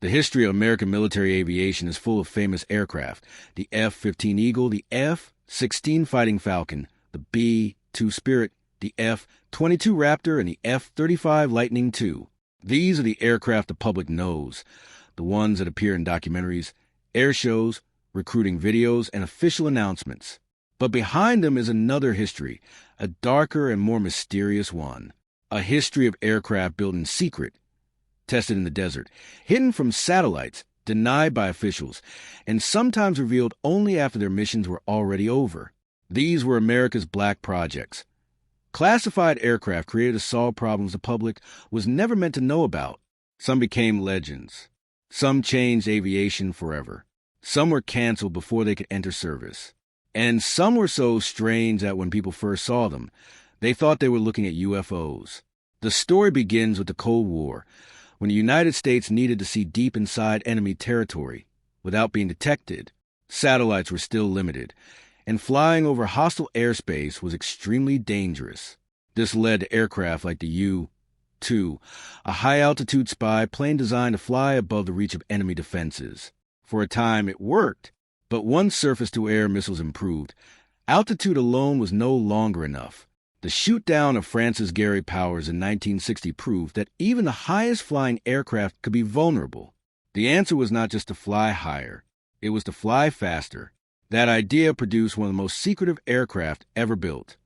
The history of American military aviation is full of famous aircraft: the F-15 Eagle, the F-16 Fighting Falcon, the B-2 Spirit, the F-22 Raptor, and the F-35 Lightning II. These are the aircraft the public knows, the ones that appear in documentaries, air shows, recruiting videos, and official announcements. But behind them is another history, a darker and more mysterious one. A history of aircraft built in secret, tested in the desert, hidden from satellites, denied by officials, and sometimes revealed only after their missions were already over. These were America's black projects. Classified aircraft created to solve problems the public was never meant to know about. Some became legends. Some changed aviation forever. Some were canceled before they could enter service. And some were so strange that when people first saw them, they thought they were looking at UFOs. The story begins with the Cold War, when the United States needed to see deep inside enemy territory without being detected. Satellites were still limited, and flying over hostile airspace was extremely dangerous. This led to aircraft like the U-2, a high-altitude spy plane designed to fly above the reach of enemy defenses. For a time, it worked, but once surface-to-air missiles improved, altitude alone was no longer enough. The shoot-down of France's Gary Powers in 1960 proved that even the highest-flying aircraft could be vulnerable. The answer was not just to fly higher, it was to fly faster. That idea produced one of the most secretive aircraft ever built,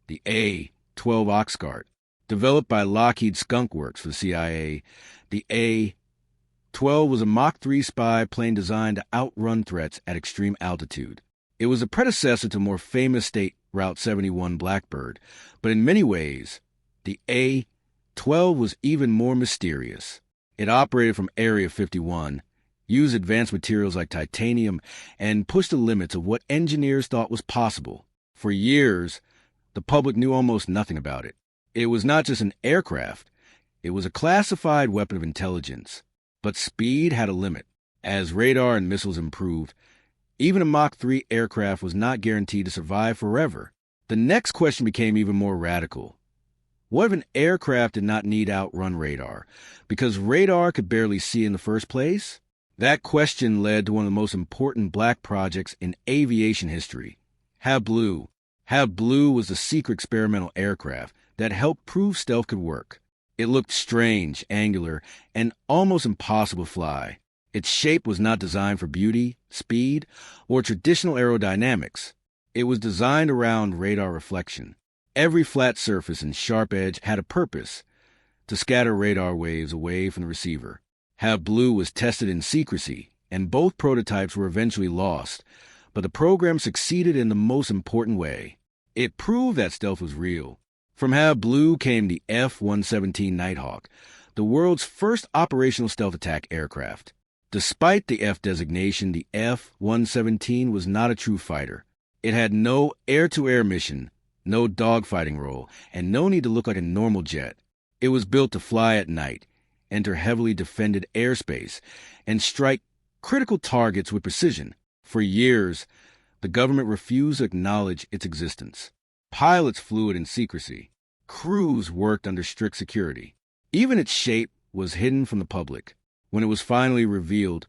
the A-12 Oxcart. Developed by Lockheed Skunk Works for the CIA, the A-12 was a Mach 3 spy plane designed to outrun threats at extreme altitude. It was a predecessor to more famous state Route 71 Blackbird, but in many ways, the A-12 was even more mysterious. It operated from Area 51, used advanced materials like titanium, and pushed the limits of what engineers thought was possible. For years, the public knew almost nothing about it. It was not just an aircraft, it was a classified weapon of intelligence. But speed had a limit. As radar and missiles improved, even a Mach 3 aircraft was not guaranteed to survive forever. The next question became even more radical. What if an aircraft did not need to outrun radar, because radar could barely see in the first place? That question led to one of the most important black projects in aviation history, HAB Blue. HAB Blue was a secret experimental aircraft that helped prove stealth could work. It looked strange, angular, and almost impossible to fly. Its shape was not designed for beauty, speed, or traditional aerodynamics. It was designed around radar reflection. Every flat surface and sharp edge had a purpose: to scatter radar waves away from the receiver. HAB Blue was tested in secrecy, and both prototypes were eventually lost, but the program succeeded in the most important way. It proved that stealth was real. From HAB Blue came the F-117 Nighthawk, the world's first operational stealth attack aircraft. Despite the F designation, the F-117 was not a true fighter. It had no air-to-air mission, no dogfighting role, and no need to look like a normal jet. It was built to fly at night, enter heavily defended airspace, and strike critical targets with precision. For years, the government refused to acknowledge its existence. Pilots flew it in secrecy. Crews worked under strict security. Even its shape was hidden from the public. When it was finally revealed,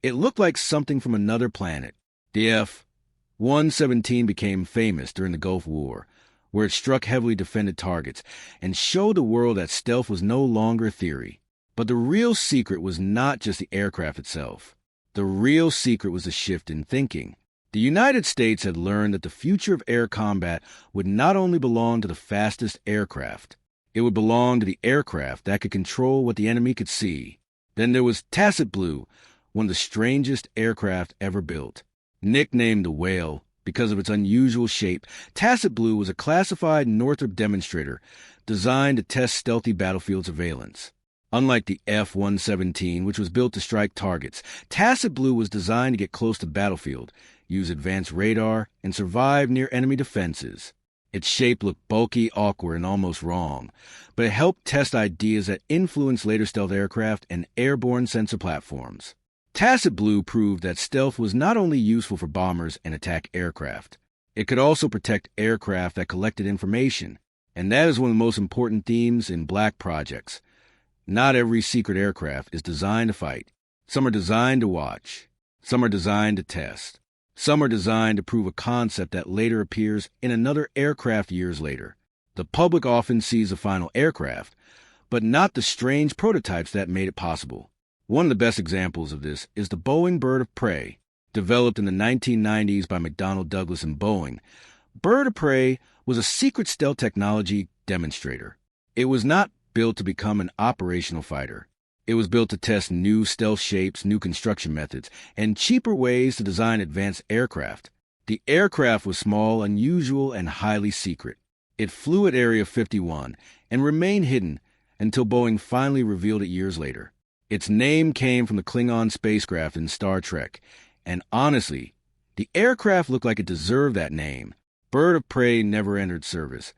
it looked like something from another planet. The F-117 became famous during the Gulf War, where it struck heavily defended targets and showed the world that stealth was no longer a theory. But the real secret was not just the aircraft itself. The real secret was the shift in thinking. The United States had learned that the future of air combat would not only belong to the fastest aircraft, it would belong to the aircraft that could control what the enemy could see. Then there was Tacit Blue, one of the strangest aircraft ever built. Nicknamed the Whale because of its unusual shape, Tacit Blue was a classified Northrop demonstrator designed to test stealthy battlefield surveillance. Unlike the F-117, which was built to strike targets, Tacit Blue was designed to get close to the battlefield, use advanced radar, and survive near enemy defenses. Its shape looked bulky, awkward, and almost wrong, but it helped test ideas that influenced later stealth aircraft and airborne sensor platforms. Tacit Blue proved that stealth was not only useful for bombers and attack aircraft, it could also protect aircraft that collected information, and that is one of the most important themes in black projects. Not every secret aircraft is designed to fight. Some are designed to watch. Some are designed to test. Some are designed to prove a concept that later appears in another aircraft years later. The public often sees the final aircraft, but not the strange prototypes that made it possible. One of the best examples of this is the Boeing Bird of Prey, developed in the 1990s by McDonnell Douglas and Boeing. Bird of Prey was a secret stealth technology demonstrator. It was not built to become an operational fighter. It was built to test new stealth shapes, new construction methods, and cheaper ways to design advanced aircraft. The aircraft was small, unusual, and highly secret. It flew at Area 51 and remained hidden until Boeing finally revealed it years later. Its name came from the Klingon spacecraft in Star Trek, and honestly, the aircraft looked like it deserved that name. Bird of Prey never entered service,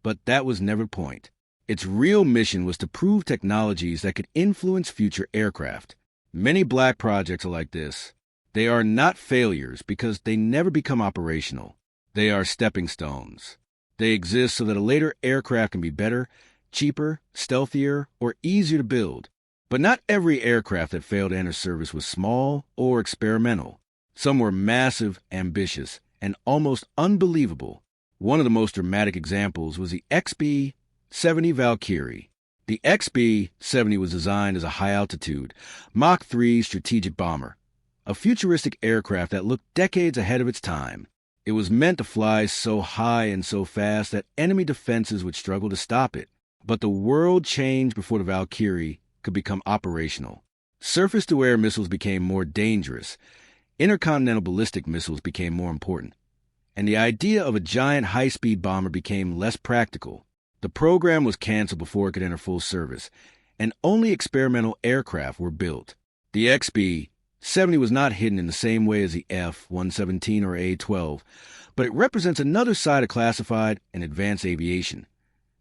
but that was never the point. Its real mission was to prove technologies that could influence future aircraft. Many black projects are like this. They are not failures because they never become operational. They are stepping stones. They exist so that a later aircraft can be better, cheaper, stealthier, or easier to build. But not every aircraft that failed to enter service was small or experimental. Some were massive, ambitious, and almost unbelievable. One of the most dramatic examples was the XB-70 Valkyrie. The XB-70 was designed as a high-altitude, Mach 3 strategic bomber, a futuristic aircraft that looked decades ahead of its time. It was meant to fly so high and so fast that enemy defenses would struggle to stop it. But the world changed before the Valkyrie could become operational. Surface-to-air missiles became more dangerous. Intercontinental ballistic missiles became more important. And the idea of a giant high-speed bomber became less practical. The program was canceled before it could enter full service, and only experimental aircraft were built. The XB-70 was not hidden in the same way as the F-117 or A-12, but it represents another side of classified and advanced aviation.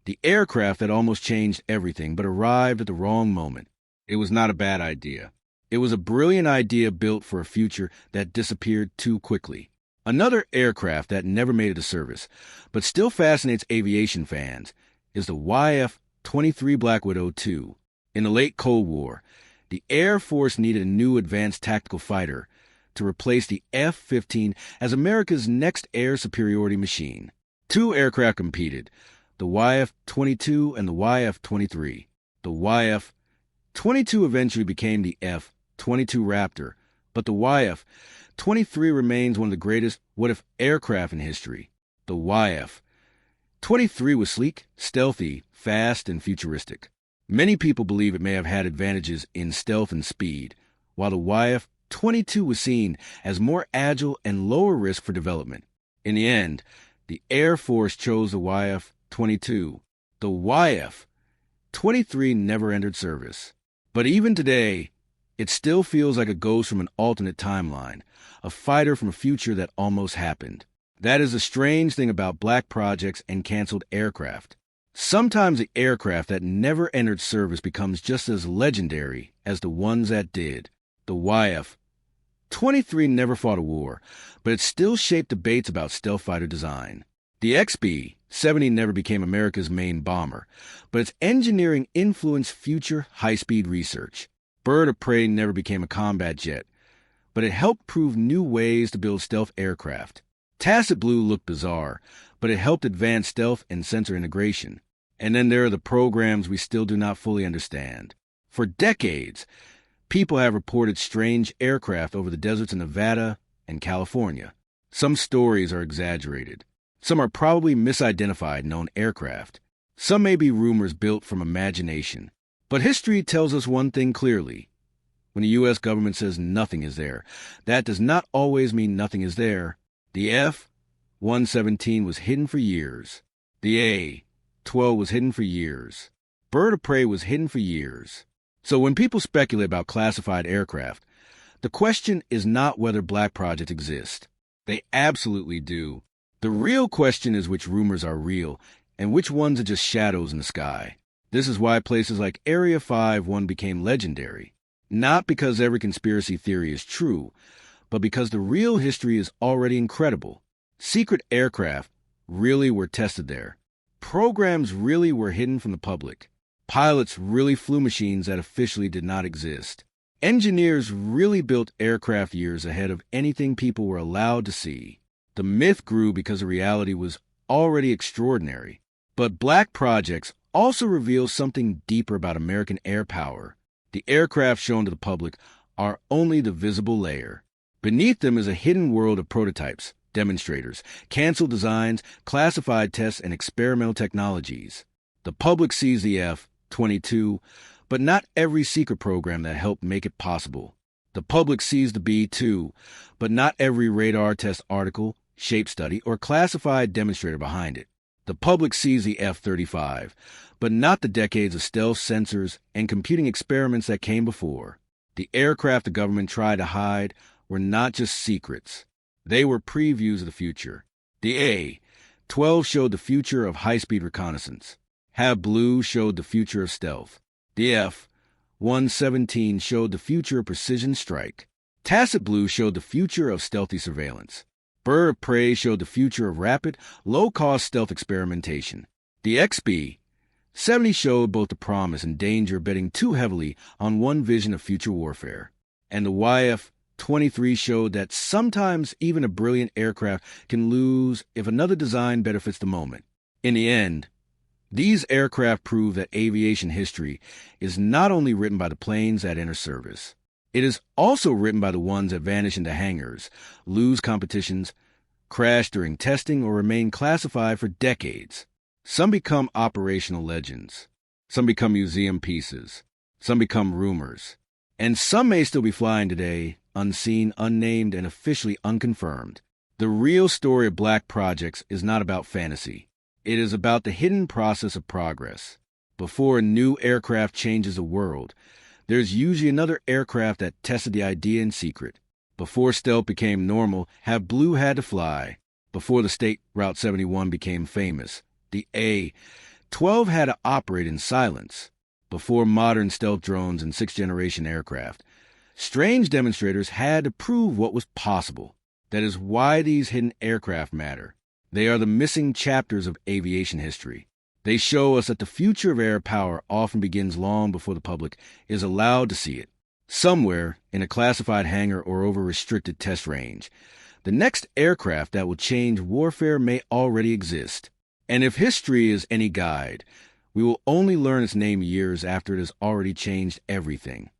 The aircraft that almost changed everything but arrived at the wrong moment. It was not a bad idea. It was a brilliant idea built for a future that disappeared too quickly. Another aircraft that never made it to service, but still fascinates aviation fans, is the YF-23 Black Widow II. In the late Cold War, the Air Force needed a new advanced tactical fighter to replace the F-15 as America's next air superiority machine. Two aircraft competed, the YF-22 and the YF-23. The YF-22 eventually became the F-22 Raptor, but the YF-23 remains one of the greatest what-if aircraft in history. The YF-23 was sleek, stealthy, fast, and futuristic. Many people believe it may have had advantages in stealth and speed, while the YF-22 was seen as more agile and lower risk for development. In the end, the Air Force chose the YF-22. The YF-23 never entered service. But even today, it still feels like a ghost from an alternate timeline, a fighter from a future that almost happened. That is the strange thing about black projects and canceled aircraft. Sometimes the aircraft that never entered service becomes just as legendary as the ones that did. The YF-23 never fought a war, but it still shaped debates about stealth fighter design. The XB-70 never became America's main bomber, but its engineering influenced future high-speed research. Bird of Prey never became a combat jet, but it helped prove new ways to build stealth aircraft. Tacit Blue looked bizarre, but it helped advance stealth and sensor integration. And then there are the programs we still do not fully understand. For decades, people have reported strange aircraft over the deserts of Nevada and California. Some stories are exaggerated. Some are probably misidentified known aircraft. Some may be rumors built from imagination. But history tells us one thing clearly. When the U.S. government says nothing is there, that does not always mean nothing is there. The F-117 was hidden for years. The A-12 was hidden for years. Bird of Prey was hidden for years. So when people speculate about classified aircraft, the question is not whether black projects exist. They absolutely do. The real question is which rumors are real and which ones are just shadows in the sky. This is why places like Area 51 became legendary. Not because every conspiracy theory is true, but because the real history is already incredible. Secret aircraft really were tested there. Programs really were hidden from the public. Pilots really flew machines that officially did not exist. Engineers really built aircraft years ahead of anything people were allowed to see. The myth grew because the reality was already extraordinary. But black projects also reveal something deeper about American air power. The aircraft shown to the public are only the visible layer. Beneath them is a hidden world of prototypes, demonstrators, canceled designs, classified tests, and experimental technologies. The public sees the F-22, but not every secret program that helped make it possible. The public sees the B-2, but not every radar test article, shape study, or classified demonstrator behind it. The public sees the F-35, but not the decades of stealth sensors and computing experiments that came before. The aircraft the government tried to hide were not just secrets. They were previews of the future. The A-12 showed the future of high-speed reconnaissance. Have Blue showed the future of stealth. The F-117 showed the future of precision strike. Tacit Blue showed the future of stealthy surveillance. Bird of Prey showed the future of rapid, low-cost stealth experimentation. The XB-70 showed both the promise and danger, betting too heavily on one vision of future warfare. And the YF-23 showed that sometimes even a brilliant aircraft can lose if another design better fits the moment. In the end, these aircraft prove that aviation history is not only written by the planes that enter service. It is also written by the ones that vanish into hangars, lose competitions, crash during testing, or remain classified for decades. Some become operational legends. Some become museum pieces. Some become rumors. And some may still be flying today, unseen, unnamed, and officially unconfirmed. The real story of black projects is not about fantasy. It is about the hidden process of progress. Before a new aircraft changes the world, there's usually another aircraft that tested the idea in secret. Before stealth became normal, Have Blue had to fly. Before the state Route 71 became famous, the A-12 had to operate in silence. Before modern stealth drones and sixth-generation aircraft, strange demonstrators had to prove what was possible. That is why these hidden aircraft matter. They are the missing chapters of aviation history. They show us that the future of air power often begins long before the public is allowed to see it. Somewhere, in a classified hangar or over a restricted test range, the next aircraft that will change warfare may already exist. And if history is any guide, we will only learn its name years after it has already changed everything.